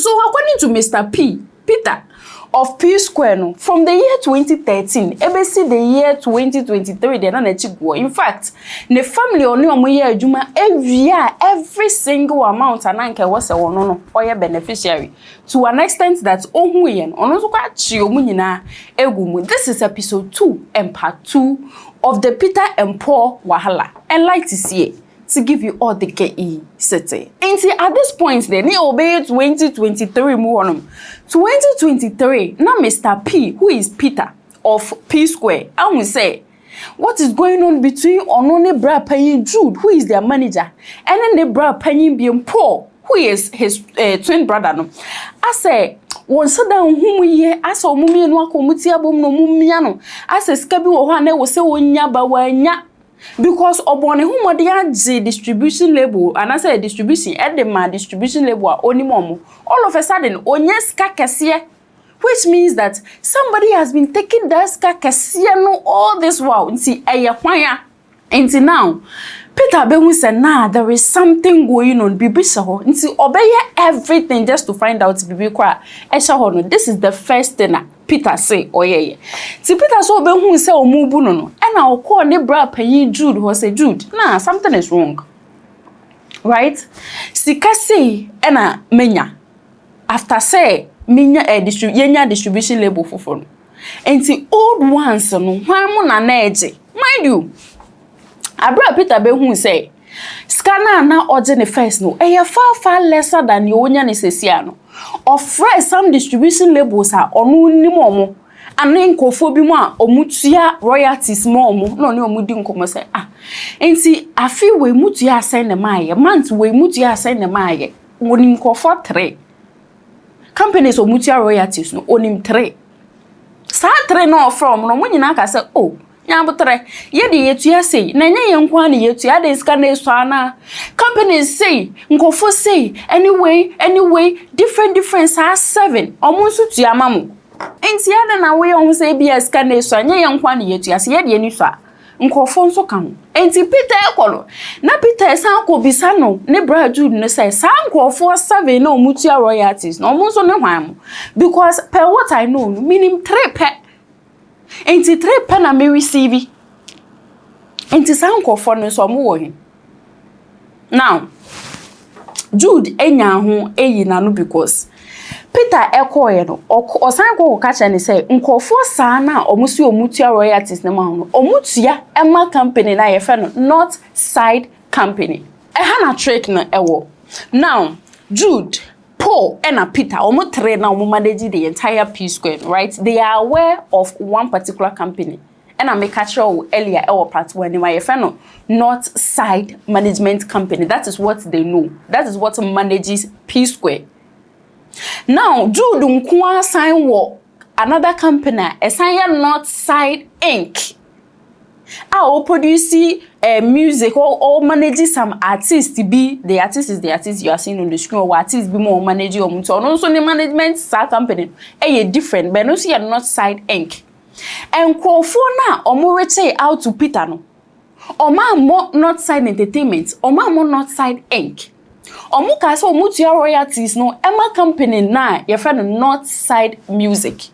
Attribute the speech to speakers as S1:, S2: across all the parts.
S1: So according to Mr. Peter of PSQUARE no, from the year 2013 ebesi the year 2023 they na go. In fact the family oni omo ye adwuma every single amount ananka was a wono no oye beneficiary to an extent that ohu ye no ono so kwa chi omu nyina egumu. This is episode 2 and part 2 of the Peter and Paul wahala, and like to see it to give you all the KE city. And see, at this point, then he obeyed 2023 more 2023. Now, Mr. P, who is Peter of PSQUARE, I will say, what is going on between Onone Bra paying Jude, who is their manager, and then the Bra paying being Paul, who is his twin brother. No, I say. One so down whom ye as o mummy and wako mutia bom no mumiano as a scabi or one was so nya ba because obone whom the distribution label and I say distribution at the man distribution label only momo all of a sudden onyes kakasia, which means that somebody has been taking that kakasia no all this while see a until now. Peter Behu said, nah, there is something going on. Bibi Shaho. Nti obey everything just to find out Bibi Kwa. Eshaho. This is the first thing Peter say, oh yeah. See Peter so Behu say omubu no. And I'll call ne bra pay Jude who say Jude. Nah, something is wrong. Right? Sika say ena menya. After say menya distribution label for phone. And the old ones no hwamu na neje. Mind you. Abra Peter Behu say, scanner na ordinary first no, far lesser than your own necessiano. Or fresh some distribution labels are on ni momo, and then kofobima or mutia royalties momo, no mudin como say, and see, I feel we mutia send the maya, months we mutia send the maya, onim for 3 companies or mutia royalties no, onim 3. Sa 3 no from no when you naka say, oh. Nyambutre yedi yetu ya say na nya yenkwa na yetu ya de ska na so ana companies say nkofo say anyway different sa 7 omunsu tua mamu enti ya da na we on say bia ska na so nya yenkwa na yetu ya say yedi ani so nkofo nso kan enti Peter ekolo na Peter san ko bisa no ne bra Jude no say san nkofo 7 na omutua royalties na omunso ne hwan because per what I know meaning 3 per enti 3 pen na me receive enti sanko for no so mo wo hin now Jude enya ho eyi na no because Peter ekoye no osan ko ka cha ni say nkofo saa na omusi omutua royalties na ma no omutua ema company na ye fe no not side company na trick na ewo now Jude Paul and Peter, almost 3 now manage the entire PSQUARE, right? They are aware of one particular company. And I make catch earlier our part when my friend not side management company. That is what they know. That is what manages PSQUARE. Now, Jude Nkwa sign work another company, a sign not side Inc. I will produce music or manage some artists to be the artist is the artist you are seeing on the screen or artists be more manage your so also the management side company different but no see are not side Inc. And Crofona or more say out to Peter no or man more not side entertainment or man more not side Inc. Or muka so mutia royalties no Emma company na your friend not side music.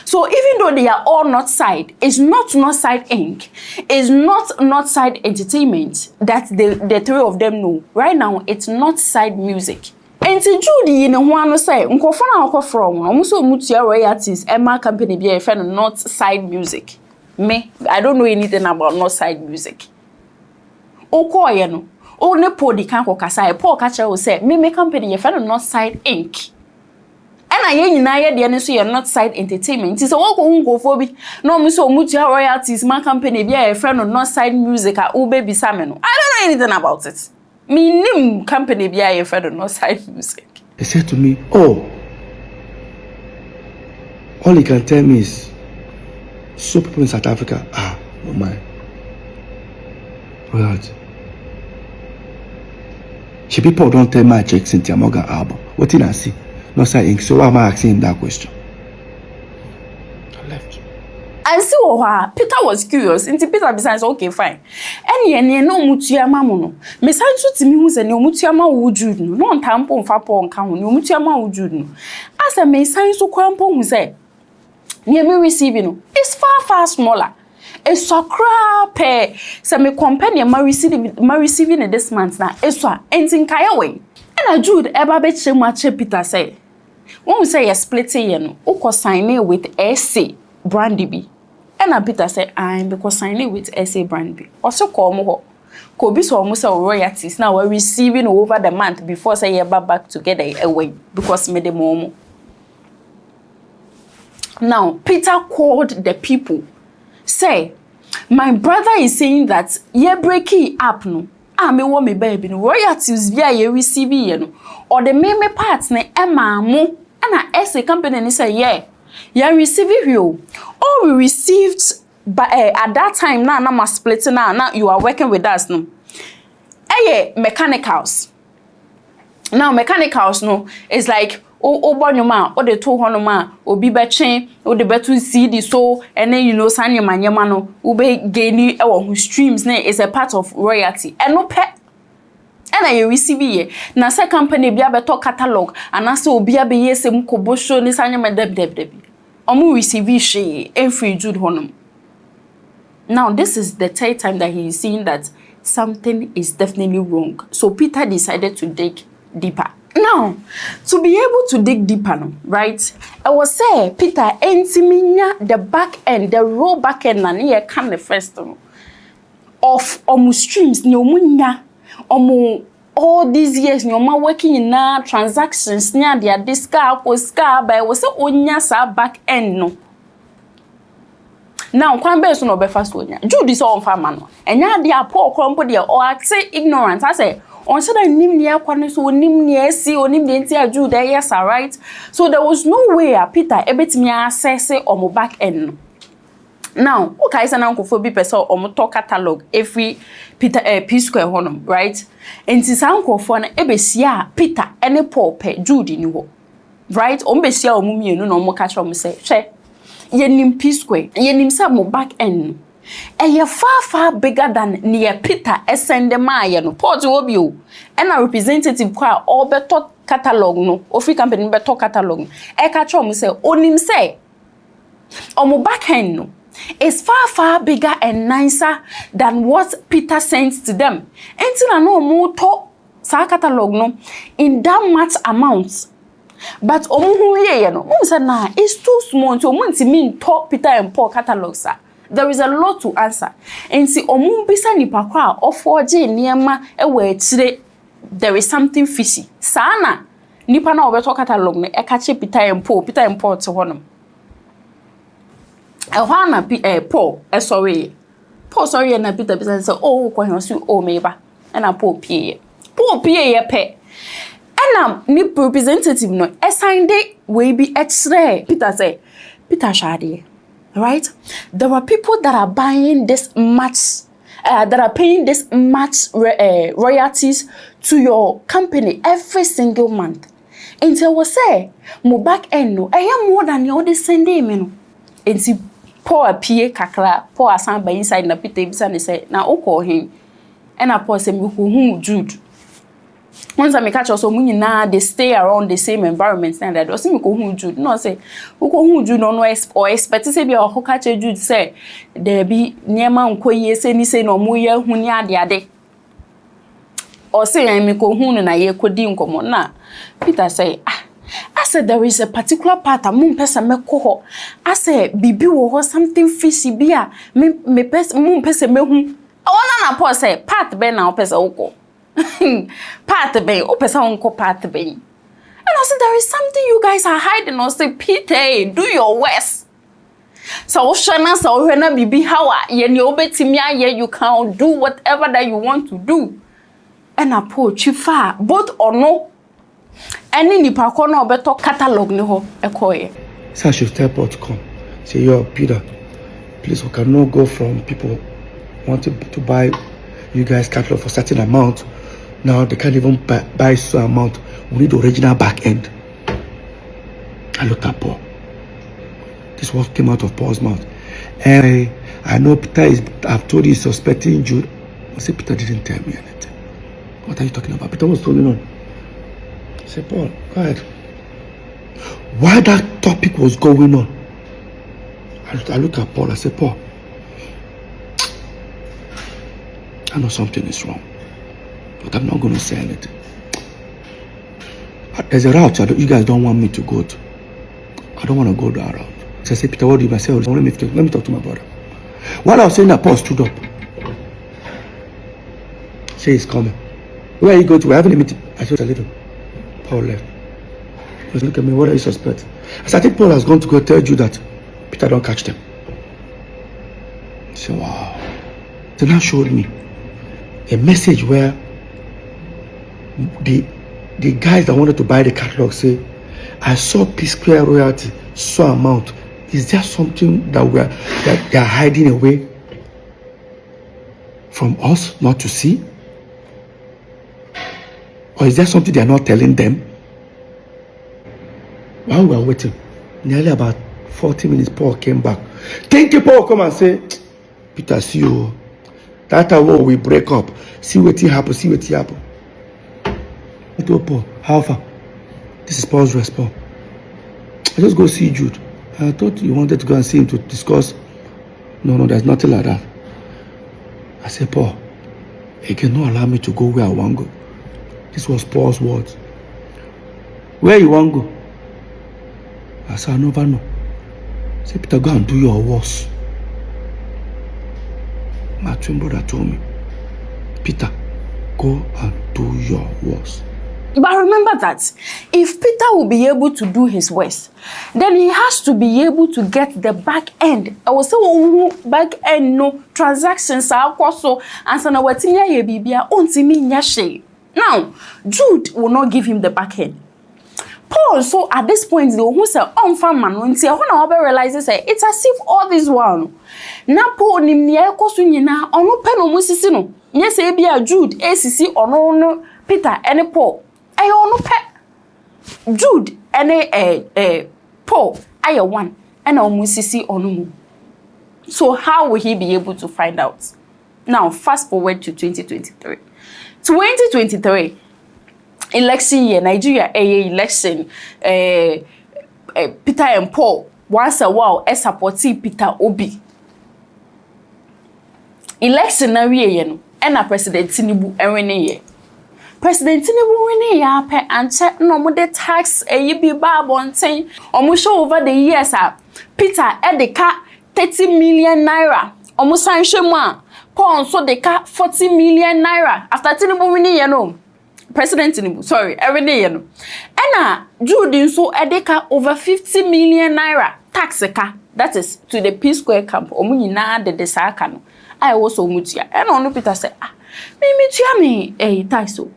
S1: So even though they are all not side, it's not side Inc. It's not side entertainment that the 3 of them know. Right now, it's not side music. And to Judy in one say, Nkofana from almost mutia royalties, Emma company be a friend not side music. Me, I don't know anything about not side music. Okoye no, o ne po di kan kokasa, Paul catcher will say, me company a friend not side Inc. And I ain't na so you're not side entertainment. It's a walk on go for me. No, Mr. Mutua royalties, my company, be a friend of not side music at baby Sameno. I don't know anything about it. Me name company be a friend of not side music.
S2: They said to me, oh, all you can tell me is so people in South Africa, oh my royalty. She people don't tell my check Cynthia Morgan album. What did I see? No side Inc. So why am I asking him that question? I left.
S1: And so Peter was curious. Into Peter besides, okay, fine. Any no mutiama mono. Mesansu to me who's a no mutiama wujud no tampo fapo on count no mutiama wujud no. As a mesansu quampo who say, near me receiving is far smaller. It's so crap. So me companion my receiving this month now. It's so anything kaya way. And a Jude ever bet so much Peter say. When we say you're splitting, you know, uko signing with SA Brandy B. And a Peter say, I'm because signing with SA Brandy B. Also call mo Kobe so almost royalties now we're receiving over the month before say you're back together away because me the momo. Now Peter called the people. Say, my brother is saying that ye breaking up no. Me want me baby no royalties via ye receiving ye no. Or the main parts ne Emma mo. And I say company ni say yeah. You receiving you. All we received but at that time now na splitting now you are working with us no. Mechanicals. Now mechanicals no is like Obanyoma or the 200 man or be betching or the better see the so and then you know Sanya Manyamano ube gainy or whose streams name is a part of royalty and no pet. And I receive ye. Na se company be beto catalog and as so be ye se mukobosho ni Sanya Madeb. Omu receive she every Jude honum. Now this is the third time that he is seeing that something is definitely wrong. So Peter decided to dig deeper. Now, to be able to dig deeper, right? I was say Peter entiminya the back end, the raw back end na near can the first of omu streams ni omunya omu all these years ni oma working in transactions near their disca by was say onya sa back end no. Now, kwan be so no be fast onya. Jude is on farm no. Enya dia poor crumple dia or act ignorant. I say on said nim near kwan so nim near see onim de ntia Jude yes right. So there was no way Peter ebetimi access on mo back end no. Now, okay, is an uncle for be person or talk catalog every Peter PSQUARE honum, right? And this uncle for an ebesia Peter any poor pe Jude ni ho. Right? Ombesia o mumi no mo catch from say, che yenim PSQUARE, yenim sa mo back end. You're far bigger than near Peter send the Maya no port will you and a representative choir or better catalog no or free company better catalog. Catch from say onim say or back end no. Is far bigger and nicer than what Peter sends to them. Until I know more talk sa catalog no in that much amounts. But omuhuye no say nah it's too small to mean talk Peter and Paul catalogs. There is a lot to answer. And see omumbisa nipa kwa ofoje niema ewe chire there is something fishy. Sana nipa na obeto catalog no ekache Peter and Paul to honum. Paul sorry na Peter say oh kwa hon oh meba na Paul pie pe na ni representative no assign day we be extra Peter say Peter shade right there are people that are buying this much that are paying this much royalties to your company every single month until we say mo back end no more than you dey send me no enti Paul appear kakra Paul asan by inside na Peter bisa ne say na okọ hin and na Paul say me ko hu Jude once I catch also munyina they stay around the same environment and that also me ko hu Jude no say ko hu Jude no or expect say be o catch Jude say there be niema nkoye say ni say no mo ye hu ni ade or say me ko hu no na ye kodi nkomo na Peter say I said there is a particular part among person me ko I said bibi wo something fishy bia me person mum person me hu ona na Paul say part be na person wo part be o person unko part be and I said there is something you guys are hiding. I say Peter do your worst so shana so na bibi how ye ni obetimi aye you can do whatever that you want to do and approach you far both or no. Any nipa ko na obeto catalog ni ho ekoye.
S2: So I should tell Paul to come. Say, yo, Peter, please, we cannot go from people wanting to buy you guys catalog for certain amount. Now they can't even buy so amount. We need the original back end. I looked at Paul. This was came out of Paul's mouth. I know Peter is, I've told you he's suspecting Jude. I said, Peter didn't tell me anything. What are you talking about? Peter was holding on. I said, Paul, go ahead. While that topic was going on, I look at Paul, I said, Paul, I know something is wrong, but I'm not going to say anything. There's a route you guys don't want me to go to. I don't want to go that route. So I said, Peter, what do you say? Let me talk to my brother. While I was saying that, Paul stood up. Say he's coming. Where are you going to? We're having a meeting. I said, leave him. Paul left. He was looking at me, what are you suspecting? I said, I think Paul has gone to go tell you that Peter don't catch them. He said, wow. They now showed me a message where the guys that wanted to buy the catalog say, I saw PSQUARE royalty, so amount. Is there something that they are hiding away from us not to see? Or is there something they are not telling them? While we were waiting, nearly about 40 minutes, Paul came back. Thank you, Paul, come and say, Peter, see you. That's how we break up. See what happen, see what happen. I told Paul, how far? This is Paul's response. I just go see Jude. I thought you wanted to go and see him to discuss. No, there's nothing like that. I said, Paul, he cannot allow me to go where I want to go. This was Paul's words. Where you want to go? I said, I never know. I said, Peter, go and do your worst. My twin brother told me, Peter, go and do your worst.
S1: But remember that if Peter will be able to do his worst, then he has to be able to get the back end. I will say, back end no transactions are also and so now what in your bibia ontimi nyashe. Now, Jude will not give him the back end. Paul, so at this point, the who say on man when say when I realizes it's as if all this one. Na Paul ni mniako nyina ono pe no musisi no. Nye say bia Jude ACC ono no Peter and Paul. Aye ono pe. Jude and Paul aye one and musisi ono mu. So how will he be able to find out? Now fast forward to 2023. 2023 election year, Nigeria election, Peter and Paul once a while supporting Peter Obi. Election na we no, and President Tinubu enwene. President Tinubu wene ya pe anche no mo de tax bi ba bonten. Omo show over the years Peter edeka 30 million naira. Omo san hwemu a Paul so deka 40 million naira after Tinubu wene no. President Tinubu, sorry, every day, you know. And Jude so edeka over 50 million naira tax ka. That is to the PSQUARE camp. Omu na de desaka no. I also mutia. And onu Peter say, me tax so.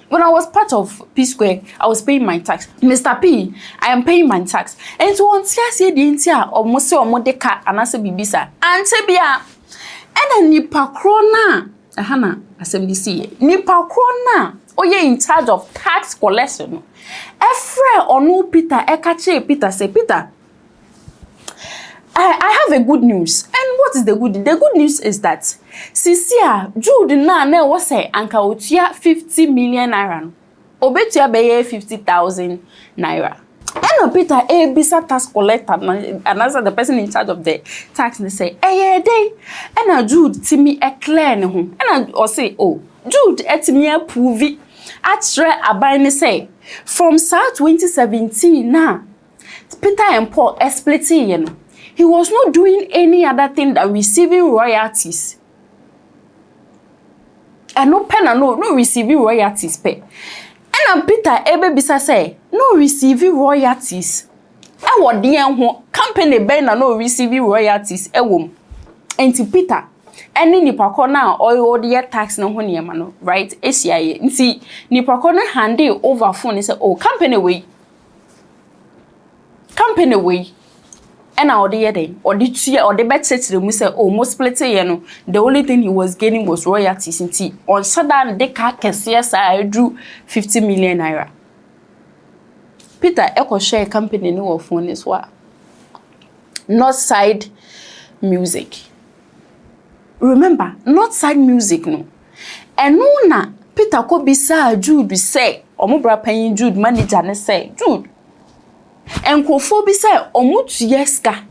S1: When I was part of PSQUARE, I was paying my tax. Mr. P, I am paying my tax. And so on tia say di ntia omose omodeka anase bibisa. Ante bia. And nipa krona ahana assembly see. Nipa krona Oye in charge of tax collection. Efre onu Peter ekache Peter say Peter, I have a good news. And what is the good news? The good news is that Sisia Jude na was say anka otua 50 million naira. Obetua beye 50,000 naira. And Peter bisa tax collector and as the person in charge of the tax they say, day. And Jude timi clear ne ho. And or say, oh, Jude etimi approve atre aban say from South 2017 now Peter and Paul splitting you know. He was not doing any other thing than receiving royalties. And no pen and no receiving royalties pay. And Peter ebe bisa say no receiving royalties. E wo de ho company ben na no receiving royalties e wom. Enti Peter any nipa ko na or the tax no ho niema no right ehia nti nipa ko no hand over phone say oh company we and now the day or the tua or the bet set to mu say oh most split ye no the only thing he was gaining was royalties nti on sudden the car kese I drew 50 million naira. Peter share company no phone is what north side music. Remember, Northside music no. And no na Peter ko bisa Jude say, omubra paying Jude manager ne say, Jude. And kofo bi say omutu yeska.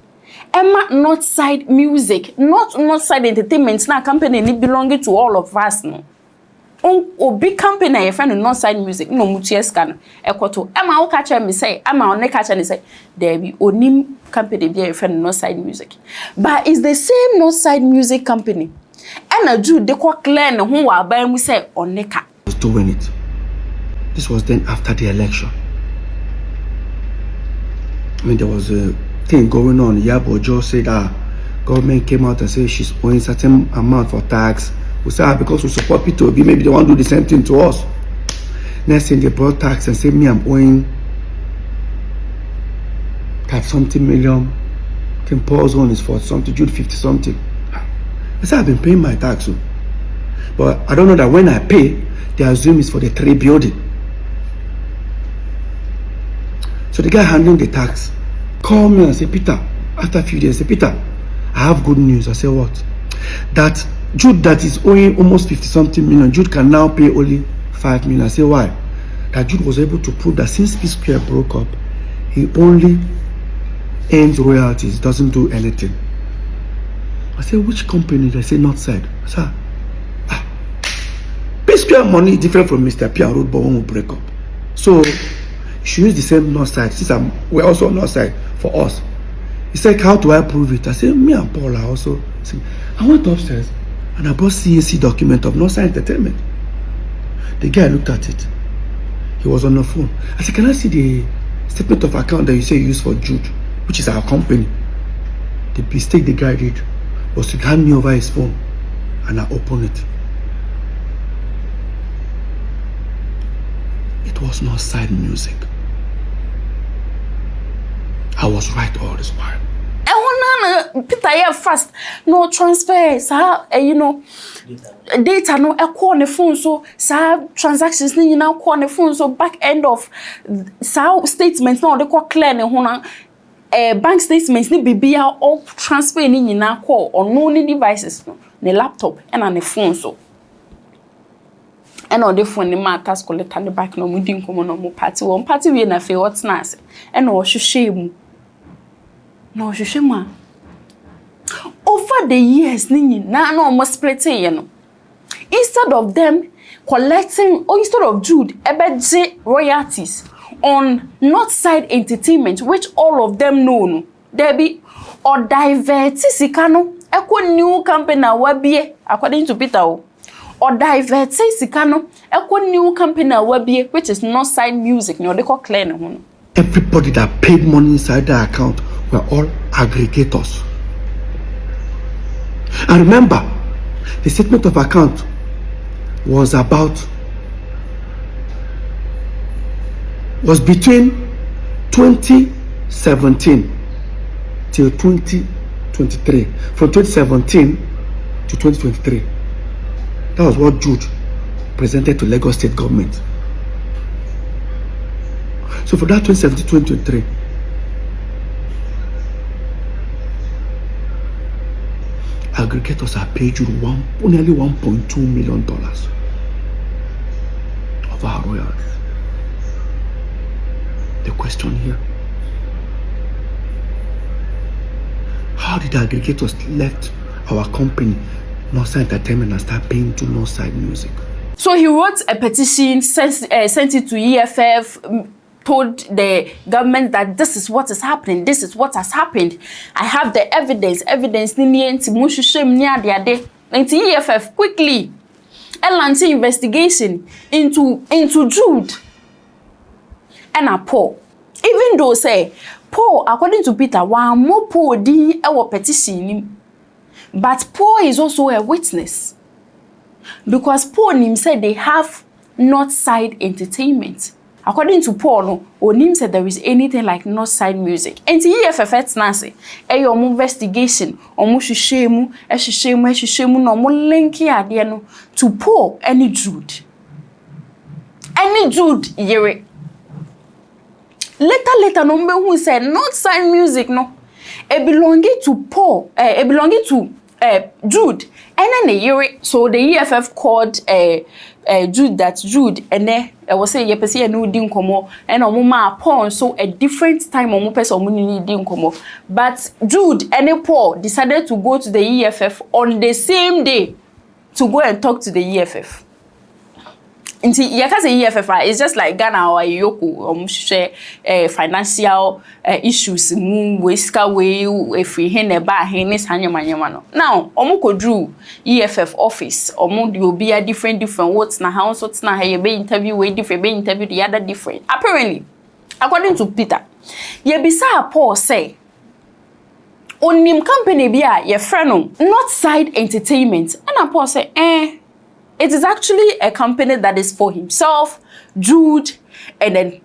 S1: Emma Northside music, not Northside entertainment na company ni belonging to all of us no. O big company e friend Northside music no mutu yeska no. Ekoto Emma o catch me say, Emma on catch me say, there be onim company be e friend Northside music. But it's the same Northside music company. And a Jude de kwa clear no ho wa ban mu say oneka
S2: was doing it. This was then after the election. I mean, there was a thing going on. Yabo Joe said that government came out and said she's owing certain amount for tax. We said because we support P2B, maybe they want to do the same thing to us. Next thing they brought tax and said me I'm owing something million. I think Paul's one is for something, Jude 50 something. I said I've been paying my tax, so. But I don't know that when I pay, they assume it's for the 3 building. So the guy handling the tax called me and said, Peter, after a few days, I said, Peter, I have good news. I said, what? That Jude that is owing almost 50 something million, Jude can now pay only 5 million. I said, why? That Jude was able to prove that since PSQUARE broke up, he only earns royalties, doesn't do anything. I said, which company? They say Northside. I said, PSQUARE money is different from Mr. P and Road, but when we break up. So you should use the same Northside. Since we're also on Northside for us. He said, how do I prove it? I said, me and Paul are also. I went upstairs and I bought CAC document of Northside Entertainment. The guy looked at it. He was on the phone. I said, can I see the statement of account that you say you use for Jude, which is our company? The mistake the guy did was to hand me over his phone and I opened it. It was Northside music. I was right all this while.
S1: Peter yeah fast no transfer you know data no call on the phone so transactions ni na call on the phone so back end of statements no they call clear ne ho na bank statements ni bibia all transfer ni na call on no ni devices no ne laptop and on the phone so and on the phone ni ma task collect and back no mu din komo no mu party one party we na fe what's nice and no hwehwe mu no hwehwe mu over the years na almost splitting you know instead of them collecting or instead of Jude ebeje royalties on Northside Entertainment which all of them know no there be or divert sika no ekwo new company na wabie according to Peter or divert sika no ekwo new company na wabie which is Northside Music no they call clear no.
S2: Everybody that paid money inside the account were all aggregators. And remember, the statement of account was between 2017 till 2023. From 2017 to 2023. That was what Jude presented to Lagos State government. So for that 2017-2023, aggregators are paid you nearly $1.2 million of our royalties. The question here: how did the aggregators left our company, Northside Entertainment, and start paying to Northside Music?
S1: So he wrote a petition, sent it to EFF. Told the government that this is what is happening, this is what has happened. I have the evidence ni enti muhwehwem ni ade enti EFF quickly launch investigation into Jude and Paul. Even though say Paul, according to Peter, one more Paul din e petition, but Paul is also a witness because Paul him said they have Northside Entertainment. According to Paul, no, Onim said there is anything like Northside Music. And the EFF Nancy, your investigation, or mushishemu, no more linky idea to Paul any Jude. Any Jude, yere. Later, no me who said Northside Music, no. it belonging to Paul, it belonging to Jude, and then the year, so the EFF called Jude that Jude, and then I was saying, yeah, no didn't come and Omuma Paul, so a different time on Mopes or Muni didn't come. But Jude and Paul decided to go to the EFF on the same day to go and talk to the EFF. Inti yaka say EFF it's just like Ghana or Yoko share financial issues mu weska we free hen ba hen sanyamanyama no. Now omo drew EFF office omo dey obi a different what's na house what's na here be interview we different be interview the other different. Apparently according to Peter ye bisa Paul say onim company bi a ye friend not side entertainment and Paul say it is actually a company that is for himself, Jude, and then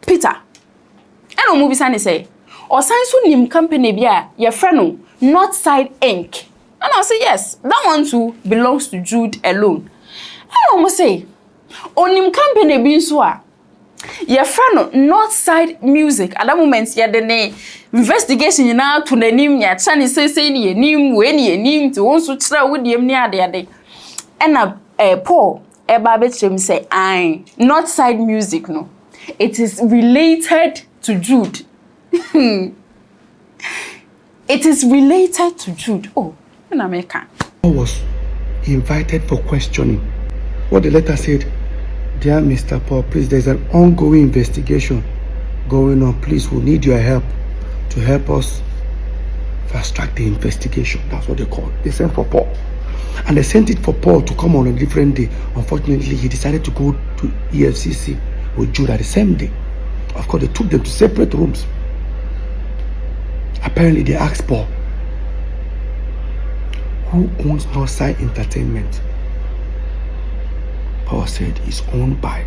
S1: Peter. And Omo Bisani say, or science nim company bia your friend not side Inc. And I'll say yes, that one too belongs to Jude alone. And Omo say, onim company bin so your friend not side music. At that moment, yeah, the investigation now to the name ya chani say ni name when ye name to also try with the near the and Paul Ebabetrim say I not side music no. It is related to Jude. It is related to Jude. Oh, in America.
S2: I was invited for questioning. What the letter said, dear Mr. Paul, please, there's an ongoing investigation going on. Please, we need your help to help us fast track the investigation. That's what they call. They sent for Paul. And they sent it for Paul to come on a different day. Unfortunately, he decided to go to EFCC with Jude at the same day. Of course, they took them to separate rooms. Apparently, they asked Paul, who owns Northside Entertainment? Paul said it's owned by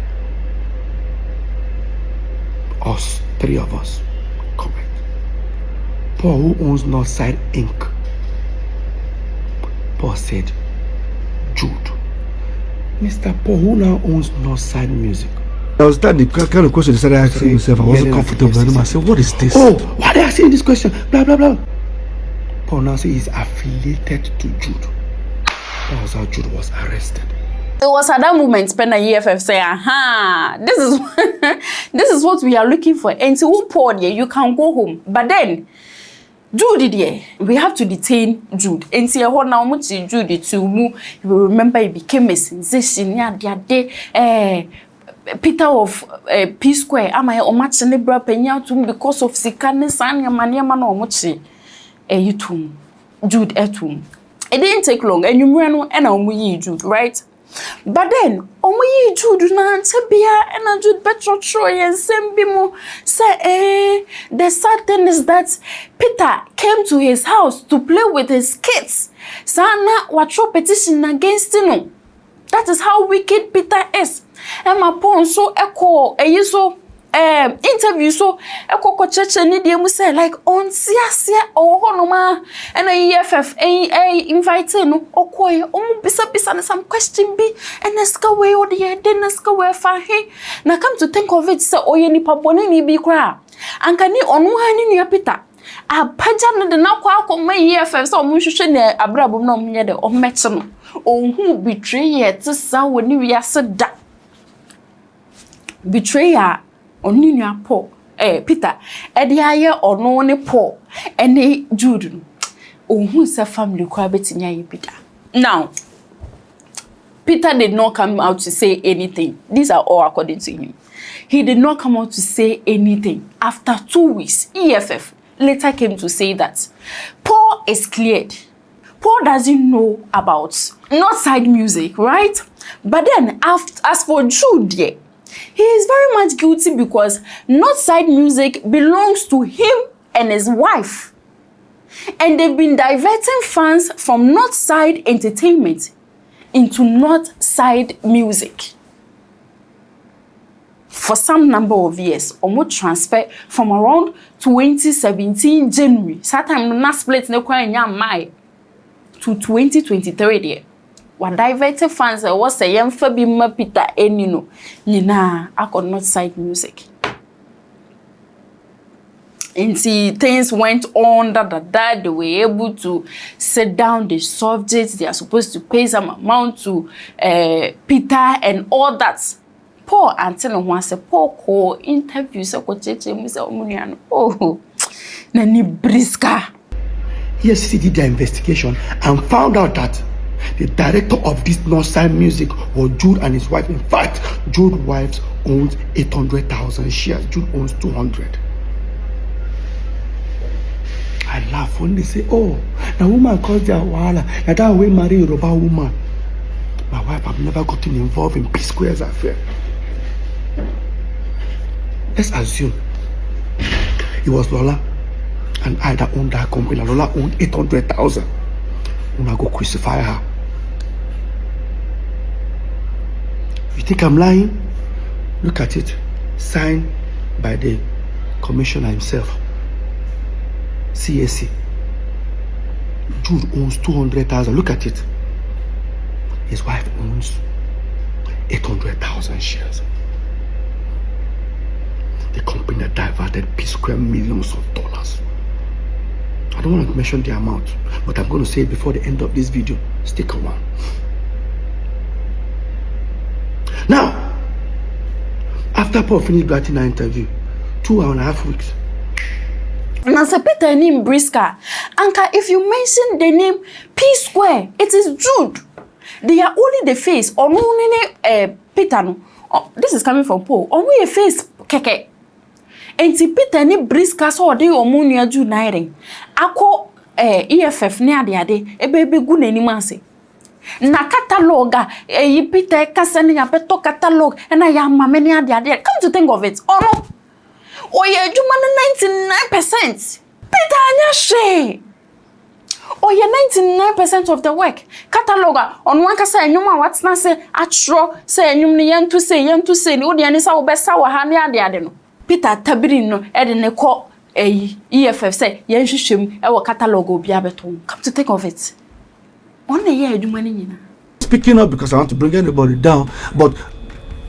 S2: us, three of us. Correct. Paul, who owns Northside Inc.? Paul said, Jude. Mr. Paul, who now owns Northside Music?
S3: I was that the kind of question he started asking himself. I wasn't comfortable. I said, what is this?
S2: Oh, why are they asking this question? Blah, blah, blah. Paul now says he's affiliated to Jude. That was how Jude was arrested.
S1: It was at that moment when the EFF say, aha, this is what we are looking for. And so who Paul, you can go home. But then Jude there, we have to detain Jude. And see how now much Jude to move. You will remember he became a sensation. Yeah, the day Peter of PSQUARE. Am I o match nebra penya to because of sickness and maniama no much you to Jude etum. It didn't take long, and you ran and I Jude, right? But then, omo Jude na ntebia and Jude betro troy and sembimo say the sad thing is that Peter came to his house to play with his kids. Sana watro petition against him. That is how wicked Peter is. And my pon so echo so interview so eko church ni dey mu say like on siasia owo honoma and EFF invite no okoye bisa some question be and eska we o dey den eska we fa he na come to think of it say oye nipa boni ni bi kra anka ni onu ha ni nua Peter apaja no de na kwa akoma EFF so omo hwehwe na abrabom na omo ye de omeche no ohun betray it sa woni wi ase da betrayer Oninu Paul, Peter, Ediaye or no ne Paul, and Jude. Oh, who's a family quabeting Peter? Now, Peter did not come out to say anything. These are all according to him. He did not come out to say anything. After 2 weeks, EFF later came to say that Paul is cleared. Paul doesn't know about Northside Music, right? But then, as for Jude, yeah, he is very much guilty because Northside Music belongs to him and his wife. And they've been diverting funds from Northside Entertainment into Northside Music for some number of years. Omo transfer from around 2017 January. Satam na split ne kwa nya to 2023 there. What diverted fans was a young Fabi Peter Enino, Nina, I could Northside Music. And see, things went on, they were able to sit down, they solved it, they are supposed to pay some amount to Peter and all that. Paul until one say Paul call interview so ko cheche mu say omuniano. Oh, nani briska.
S2: EFCC did their investigation and found out that the director of this Northside Music was Jude and his wife. In fact, Jude's wife owns 800,000 shares. Jude owns 200. I laugh when they say, oh, the woman caused their wahala. That way marry a Yoruba woman. My wife have never gotten involved in PSQUARE's affair. Let's assume it was Lola and I that owned that company. Lola owned 800,000. I'm gonna go crucify her. You think I'm lying? Look at it. Signed by the commissioner himself. CSC. Jude owns 200,000. Look at it. His wife owns 800,000 shares. The company diverted PSQUARE millions of dollars. I don't want to mention the amount, but I'm going to say it before the end of this video. Stick around. Now, after Paul finished granting our interview, 2.5 weeks.
S1: Nancy Peter name Briska. Anka, if you mention the name PSQUARE, it is Jude. They are only the face. Or no, Peter no. This is coming from Paul. Only a face keke. And si Peter ni Briska so de omunia Jude nairing. Ako EFF ne ade ebe gu n'anim ase. Na cataloga yi Peter kasa ne ya beto catalog na ya mama ne ade. Come to think of it. Oh no. Oh yeah, you 99%. Peter Anyashe. Oh yeah, 99% of the work. Cataloga on one kasa enyuma what's na say atro say enyum ne yentu say ni odi anisa wo besa wa ha ne ade no. Peter Tabirin no e de ne ko EFF say yen hwehwem e wo catalog obi abeto. Come to think of it. On the year adwuma ne nyina.
S3: Speaking up because I want to bring anybody down, but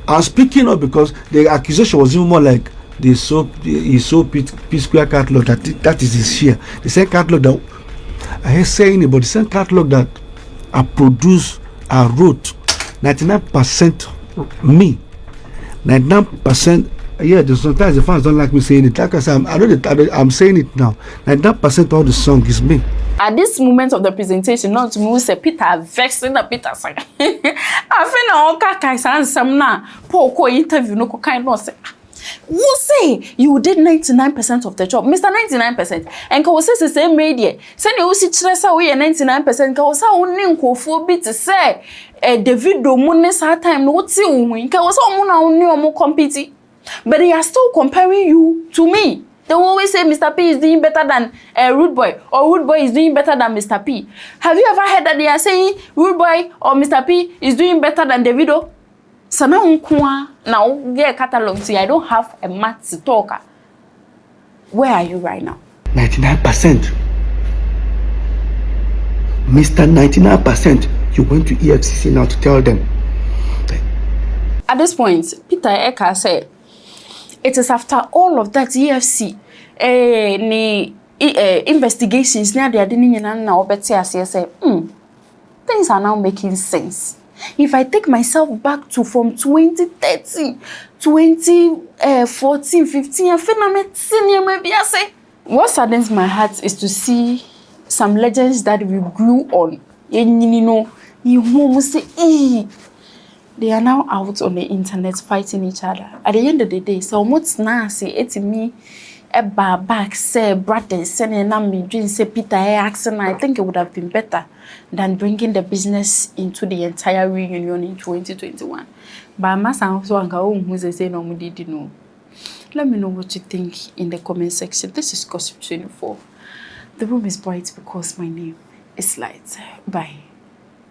S3: I'm speaking up because the accusation was even more like he sold PSQUARE catalog that is his share. The same catalog that I hear saying it, but the same catalog that I produced, I wrote 99% me, 99%. Yeah, sometimes the fans don't like me saying it. Like I said, I'm saying it now. 99% of the song is me.
S1: At this moment of the presentation, not to move say Peter vexing the Peter say. I feel na oka kai san sam na Paul ko interview no ko kind no say. Who say you did 99% of the job, Mr. 99%? And can say the same media. Say you see Tressa we 99%. Can say only nkofo bi to say David do money sa time no ti win. Can say omuna only omo compete. But they are still comparing you to me. They will always say Mr. P is doing better than Rude Boy, or Rude Boy is doing better than Mr. P. Have you ever heard that they are saying Rude Boy or Mr. P is doing better than Davido? So now get catalog. See, I don't have a match to talk. Where are you right now?
S2: 99%. Mr. 99%. You went to EFCC now to tell them.
S1: At this point, Peter Eka said, it is after all of that EFC investigations now they are doing now say things are now making sense. If I take myself back to from 2013, 2014, 15, I feel maybe I say what saddens my heart is to see some legends that we grew on. You say they are now out on the internet fighting each other. At the end of the day, so much now say it's me a back say brothers sending me doing say Peter accent. I think it would have been better than bringing the business into the entire reunion in 2021. But my son so who's saying no did know. Let me know what you think in the comment section. This is Gossip 24. The room is bright because my name is Light. Bye.